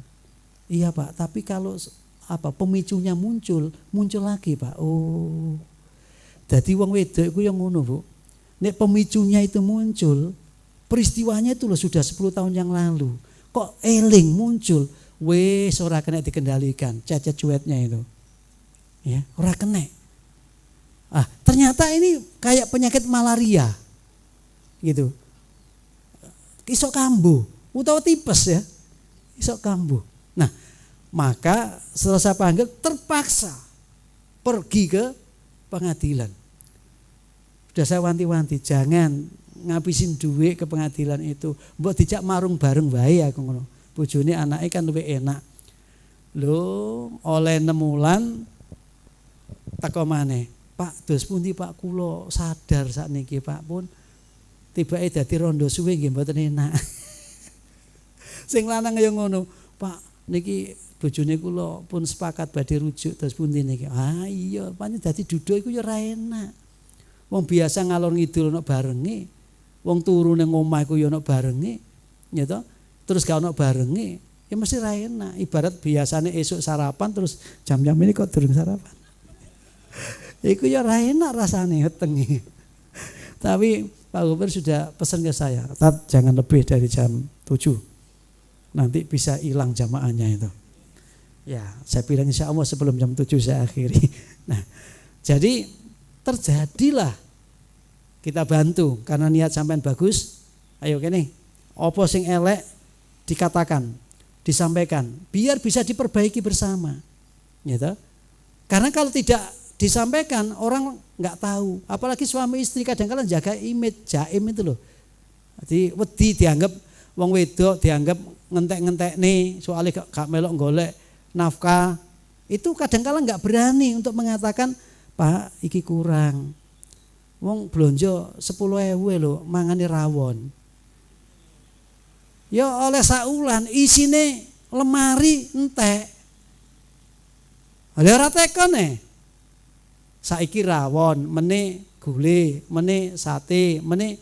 Iya Pak, tapi kalau pemicunya muncul lagi Pak. Oh. Jadi wong wedok iku yang ngono, Bu. Nek pemicunya itu muncul, peristiwanya itu loh sudah 10 tahun yang lalu. Kok eling muncul, wes ora kena dikendalikan, cacat cuetnya itu. Ya, ora kena. Ternyata ini kayak penyakit malaria. Gitu. Iso kambuh, utawa tipes ya. Iso kambuh. Nah, maka setelah saya panggil terpaksa pergi ke pengadilan. Sudah saya wanti-wanti, jangan ngabisin duit ke pengadilan itu. Mbok dijak marung bareng wae aku ngono. Bojone anake kan luwih enak. Lho, oleh 6 wulan teko maneh. Pak, dos pundi Pak, kula sadar sakniki Pak pun tibake dadi rondo suwe nggih mboten enak. Sing lanang ya ngono, Pak niki bojone kula pun sepakat badhe rujuk dos pundi niki. Iya, pancen dadi duda iku ya ora enak. Wong biasa ngalor ngidul ana barenge. Wong turu ning omah iku ya ana barenge. Ya toh? Terus gak ana barenge, ya mesti ra enak. Ibarat biasane esuk sarapan terus jam-jam ini kok durung sarapan. Iku ya ora enak rasane wetenge. Tapi Pak Gubernur sudah pesan ke saya, jangan lebih dari jam 7. Nanti bisa hilang jamaahnya itu. Ya, saya bilang insya Allah sebelum jam 7 saya akhiri. Nah, jadi terjadilah kita bantu karena niat sampean bagus. Ayo kene, apa sing elek dikatakan, disampaikan, biar bisa diperbaiki bersama. Gitu. Karena kalau tidak disampaikan orang nggak tahu. Apalagi suami istri kadang-kadang jaga image, jaim itu loh. Jadi wedi dianggap wong wedok dianggap ngentek-ngentek nih soalnya gak melok golek nafkah. Itu kadang-kadang nggak berani untuk mengatakan Pak iki kurang. Wong blonjo 10.000 lho mangane rawon. Ya oleh saulan isine lemari entek. Oleh ora tekone. Saiki rawon, mene gule, mene sate, mene.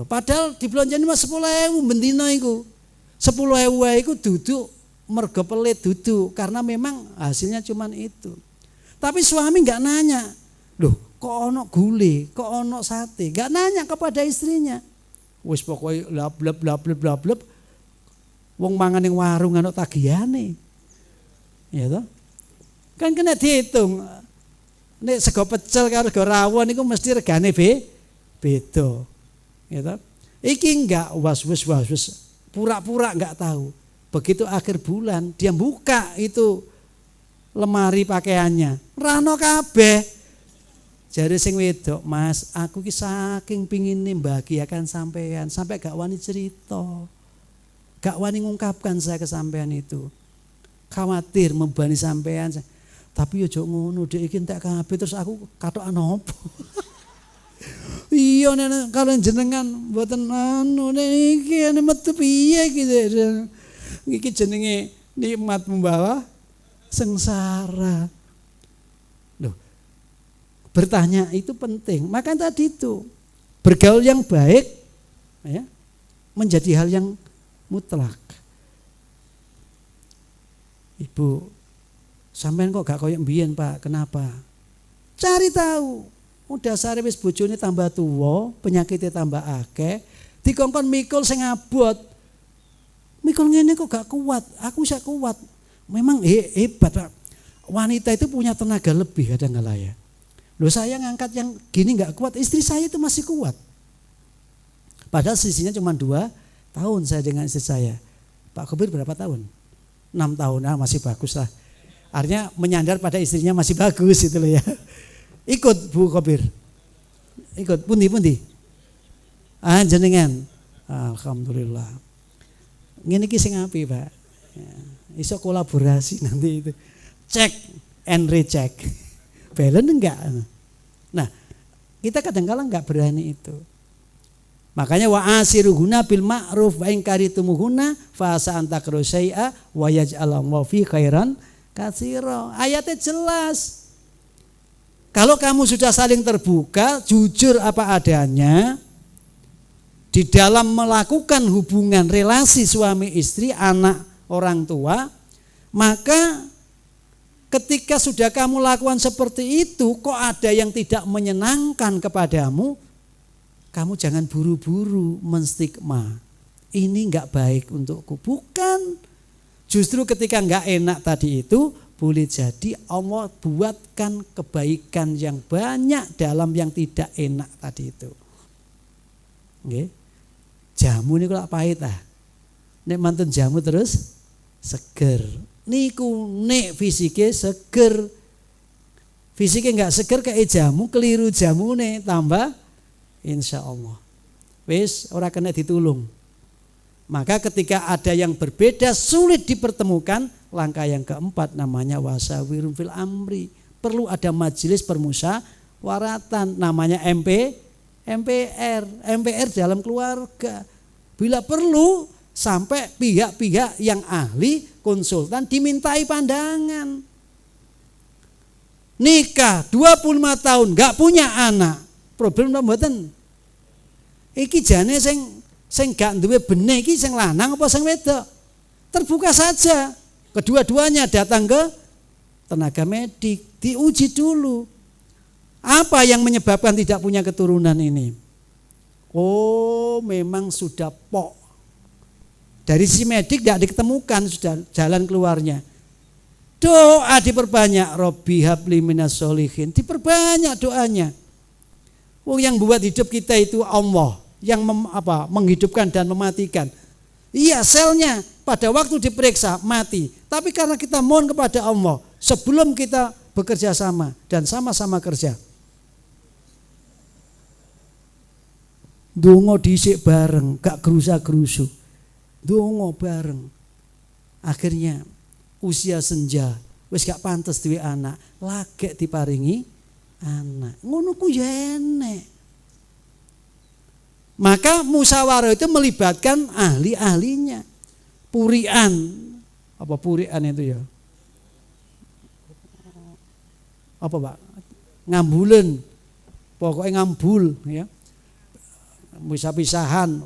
Padahal diblonjeni mas 10.000 bendina iku. 10.000 iku duduk mergo pelit duduk karena memang hasilnya cuman itu. Tapi suami enggak nanya. Loh, kok ono gule, kok ono sate? Enggak nanya kepada istrinya. Wis pokoke lablep. Wong mangan ning warung ana tagihane. Ya toh? Kan kena dihitung. Nek sego pecel karo sego rawon iku mesti regane beda. Gitu. Iki enggak was pura-pura enggak tahu. Begitu akhir bulan dia buka itu lemari pakaiannya. Rano kabeh. Jare sing wedok, Mas, aku ki saking pingin membahagiakan sampean sampai gak wani cerita. Gak wani ngungkapkan saya ke sampean itu. Khawatir membebani sampean. Tapi yo ngono dhek iki entek kabeh terus aku katokan opo. Iya nek kalau jenengan mboten anu iki metu piye iki. Iki jenenge nikmat membawa sengsara. Loh, bertanya itu penting. Maka tadi itu bergaul yang baik ya, menjadi hal yang mutlak. Ibu, sampean kok gak koyo mbiyen, Pak? Kenapa? Cari tahu. Udah sare wis bojone tambah tuwa, penyakitnya tambah akeh, dikongkon mikul sing abot. Mikul ngene kok gak kuat, aku bisa kuat. Memang hebat, Pak. Wanita itu punya tenaga lebih kadang-kala ya. Loh, saya ngangkat yang gini gak kuat, istri saya itu masih kuat. Padahal sisinya cuma 2 tahun saya dengan istri saya. Pak Khobir berapa tahun? 6 tahun, masih bagus lah. Artinya menyandar pada istrinya masih bagus itu loh ya. Ikut Bu Khobir. Ikut pundi-pundi. Jenengan. Alhamdulillah. Ngene iki sing apik, Pak. Ya, iso kolaborasi nanti itu. Cek and recheck. Balance enggak? Nah, kita kadang-kala enggak berani itu. Makanya wa asiruhuna bil ma'ruf wa in karitumuhuna fa asa an takrahu syai'a wa yaj'alallahu fi khairan katsira. Ayatnya jelas. Kalau kamu sudah saling terbuka, jujur apa adanya di dalam melakukan hubungan relasi suami istri, anak, orang tua, maka ketika sudah kamu lakukan seperti itu, kok ada yang tidak menyenangkan kepadamu, kamu jangan buru-buru menstigma. Ini enggak baik untukku. Bukan. Justru ketika enggak enak tadi itu, boleh jadi Allah buatkan kebaikan yang banyak dalam yang tidak enak tadi itu. Nggih. Jamu niku lak pahit ah. Nek mantun jamu terus seger. Niku nek fisike seger. Fisike enggak seger kayak jamu, keliru jamune tambah insyaallah. Wis ora kena ditulung. Maka ketika ada yang berbeda sulit dipertemukan, langkah yang keempat namanya wasawirun fil amri. Perlu ada majelis permusyawaratan namanya MPR dalam keluarga. Bila perlu sampai pihak-pihak yang ahli konsultan dimintai pandangan. Nikah 25 tahun enggak punya anak. Problem mboten. Iki jane sing gak duwe benih iki sing lanang apa sing wedok? Terbuka saja. Kedua-duanya datang ke tenaga medik, diuji dulu. Apa yang menyebabkan tidak punya keturunan ini? Oh, memang sudah pok. Dari si medik tidak diketemukan, sudah jalan keluarnya. Doa diperbanyak, Robbi habli minas sholihin. Diperbanyak doanya. Oh, yang buat hidup kita itu Allah, yang menghidupkan dan mematikan. Iya, selnya pada waktu diperiksa mati. Tapi karena kita mohon kepada Allah sebelum kita bekerja sama dan sama-sama kerja. Dongo dhisik bareng, gak gerusa-gerusu. Dongo bareng. Akhirnya usia senja, wis gak pantes duwe anak, lagek diparingi anak. Ngono ku ya enek. Maka musyawarah itu melibatkan ahli-ahlinya. Purian. Apa purian itu ya? Apa, Pak? Ngambulen. Pokoknya ngambul ya. Pisah-pisahan.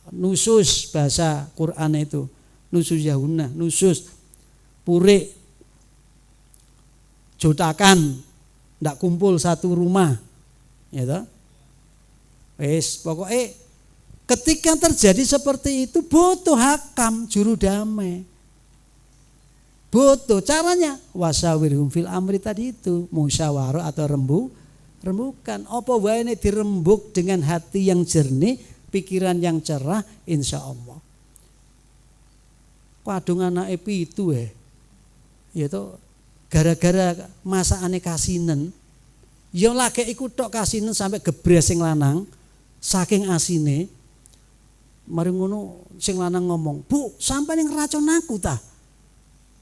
Nusus bahasa Quran itu. Nusus Yahuna, nusus. Purik. Jotakan. Ndak kumpul satu rumah. Ya toh? Wes, pokoknya ketika terjadi seperti itu butuh hakam juru damai. Butuh caranya wasawirhum fil amri tadi itu, musyawarah atau rembukan. Apa wae nek dirembuk dengan hati yang jernih, pikiran yang cerah, insyaallah. Padung anake pitu ya to gara-gara masakane kasinen. Ya lagi iku tok kasinen sampai gebres sing lanang. Saking asine, mari ngono sing lanang ngomong, "Bu, sampai yang ngeracun aku ta?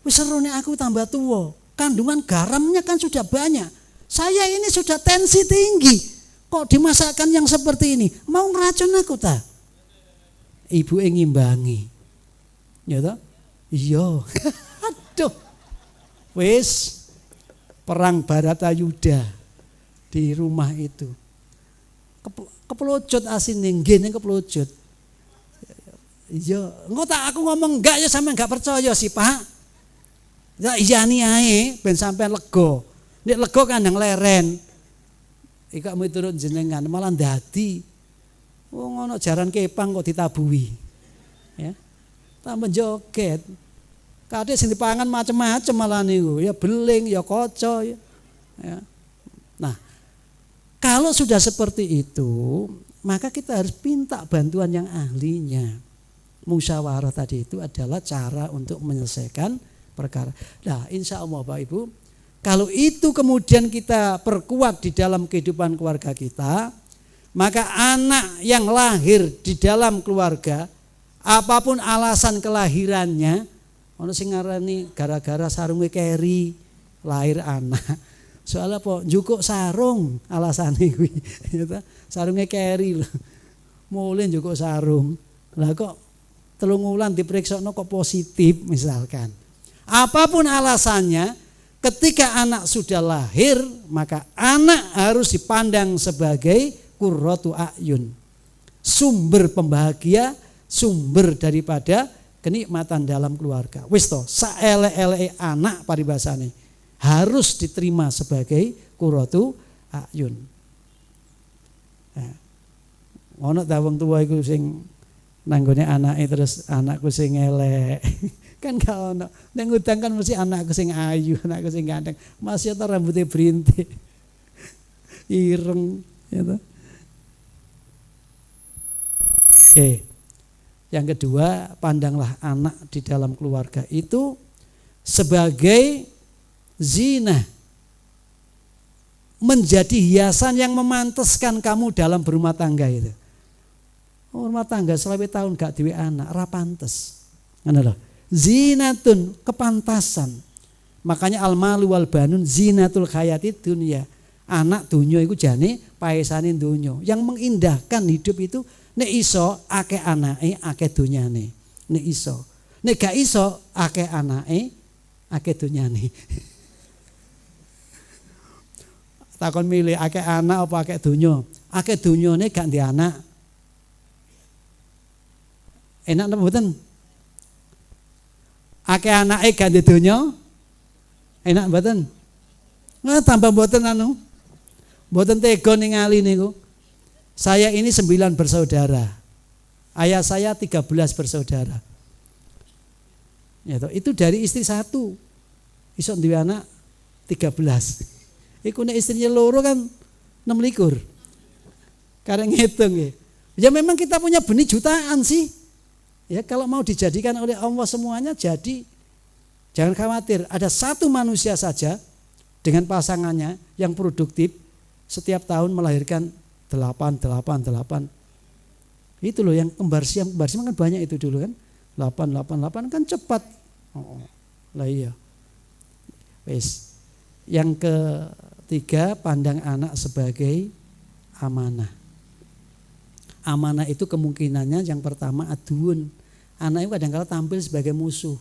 Wis serone aku tambah tua. Kandungan garamnya kan sudah banyak. Saya ini sudah tensi tinggi. Kok dimasakkan yang seperti ini? Mau ngeracun aku ta?" Ibu ngimbangi. Ya toh? Iya. Aduh. Wis perang Baratayuda di rumah itu. Keplojot asin nggih keplojot. Iya, engko tak aku ngomong enggak ya sampean enggak percaya sih, Pak. Ya iyani ae ben sampean lega. Nek lega kandang leren. Ika miturut jenengan malah ndadi. Wong ana jaran kepang kok ditabuhi. Ya. Tambah joget. Kadhe sing dipangan macem-macem malah niku, ya beling, ya kaca ya. Nah, kalau sudah seperti itu, maka kita harus minta bantuan yang ahlinya. Musyawarah tadi itu adalah cara untuk menyelesaikan perkara. Nah, insya Allah Bapak Ibu, kalau itu kemudian kita perkuat di dalam kehidupan keluarga kita, maka anak yang lahir di dalam keluarga, apapun alasan kelahirannya, ono sing ngarani gara-gara sarunge keri lahir anak. Soalnya apa? Njukuk sarung alasane kuwi. Sarunge keri lho. Mulih njukuk sarung. Lah kok 3 wulan dipriksakno kok positif misalkan. Apapun alasannya, ketika anak sudah lahir, maka anak harus dipandang sebagai qurratu a'yun. Sumber pembahagia, sumber daripada kenikmatan dalam keluarga. Wis to, saelek-eleke anak paribasane harus diterima sebagai qurratu a'yun. Nah, ono ta wong tuwa iku sing nanggone anake terus anakku sing elek. Kan gak ono. Nek ngundang kan mesti anakku sing ayu, anakku sing ganteng. Masih ta rambutnya berintik. Ireng gitu. Oke. Yang kedua, pandanglah anak di dalam keluarga itu sebagai zina. Menjadi hiasan yang memantaskan kamu dalam berumah tangga itu. Rumah tangga selama tahun gak duwe anak, ra pantes. Ngono lho. Zinatun, kepantasan. Makanya al-malu wal banun zinatul hayati dunya. Anak dunya iku jane paesane dunya. Yang mengindahkan hidup itu nek iso akeh anake, akeh dunyane. Nek iso. Nek gak iso akeh anake, akeh dunyane. Takon milih akeh anak apa akeh dunya? Akeh dunyane gak ndek anak. Enak napa mboten? Akeh anake gak ndek donya. Enak mboten? Nah, tambah mboten anu. Mboten tega ningali niku. Saya ini 9 bersaudara. Ayah saya 13 bersaudara. Ya, itu dari istri 1. Iso duwe anak 13. Iku nek istrinya loro kan 26. Karek ngitung nggih. Ya memang kita punya benih jutaan sih. Ya kalau mau dijadikan oleh Allah semuanya jadi. Jangan khawatir, ada 1 manusia saja dengan pasangannya yang produktif setiap tahun melahirkan 8. Itu loh yang kembar siam kan banyak itu dulu kan. 8 kan cepat. Lah iya. Wes. Yang ketiga, pandang anak sebagai amanah. Amanah itu kemungkinannya yang pertama aduun. Anak itu kadang-kadang tampil sebagai musuh.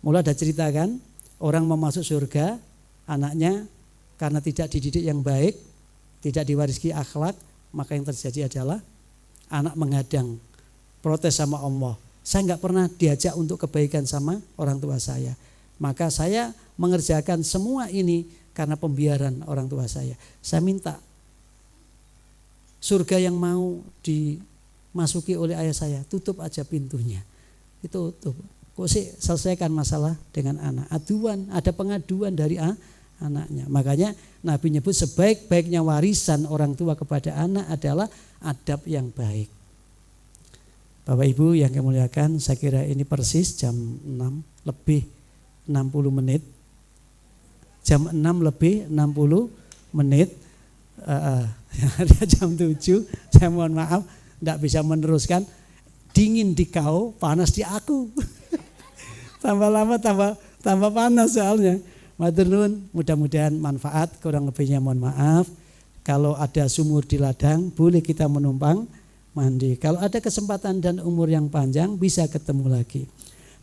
Mulai ada cerita kan, orang mau masuk surga, anaknya karena tidak dididik yang baik, tidak diwarisi akhlak, maka yang terjadi adalah anak menghadang, protes sama Allah. Saya enggak pernah diajak untuk kebaikan sama orang tua saya. Maka saya mengerjakan semua ini karena pembiaran orang tua saya. Saya minta surga yang mau dimasuki oleh ayah saya, tutup aja pintunya. Itu tutup. Kok sih selesaikan masalah dengan anak. Aduan, ada pengaduan dari anaknya. Makanya Nabi nyebut sebaik-baiknya warisan orang tua kepada anak adalah adab yang baik. Bapak Ibu yang kami muliakan, saya kira ini persis jam 6 lebih 60 menit. Jam 6 lebih 60 menit. Ada jam 7, saya mohon maaf tidak bisa meneruskan. Dingin di kau, panas di aku. Tambah lama tambah panas soalnya. Matur nuwun, mudah-mudahan manfaat, kurang lebihnya mohon maaf. Kalau ada sumur di ladang, boleh kita menumpang mandi. Kalau ada kesempatan dan umur yang panjang, bisa ketemu lagi.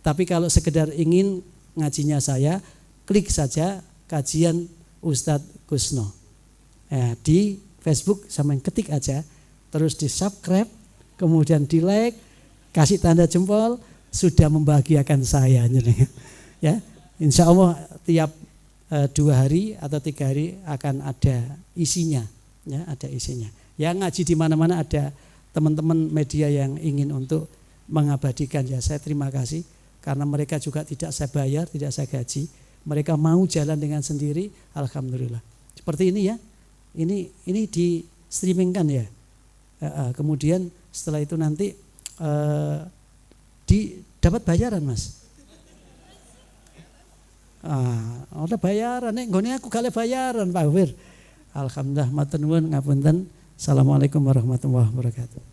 Tapi kalau sekedar ingin ngajinya saya, klik saja kajian Ustadz Kusno. Di Facebook sama ketik aja, terus di subscribe, kemudian di like, kasih tanda jempol, sudah membahagiakan saya. Ya, insya Allah tiap 2 hari atau 3 hari akan ada isinya, ya ada isinya. Yang ngaji di mana-mana ada teman-teman media yang ingin untuk mengabadikan, ya saya terima kasih karena mereka juga tidak saya bayar, tidak saya gaji, mereka mau jalan dengan sendiri, alhamdulillah. Seperti ini ya, ini di streamingkan ya. Kemudian setelah itu nanti dapat bayaran Mas. Ada bayaran, nggone aku gale bayaran Pak Fir. Alhamdulillah matur nuwun ngapunten. Assalamualaikum warahmatullahi wabarakatuh.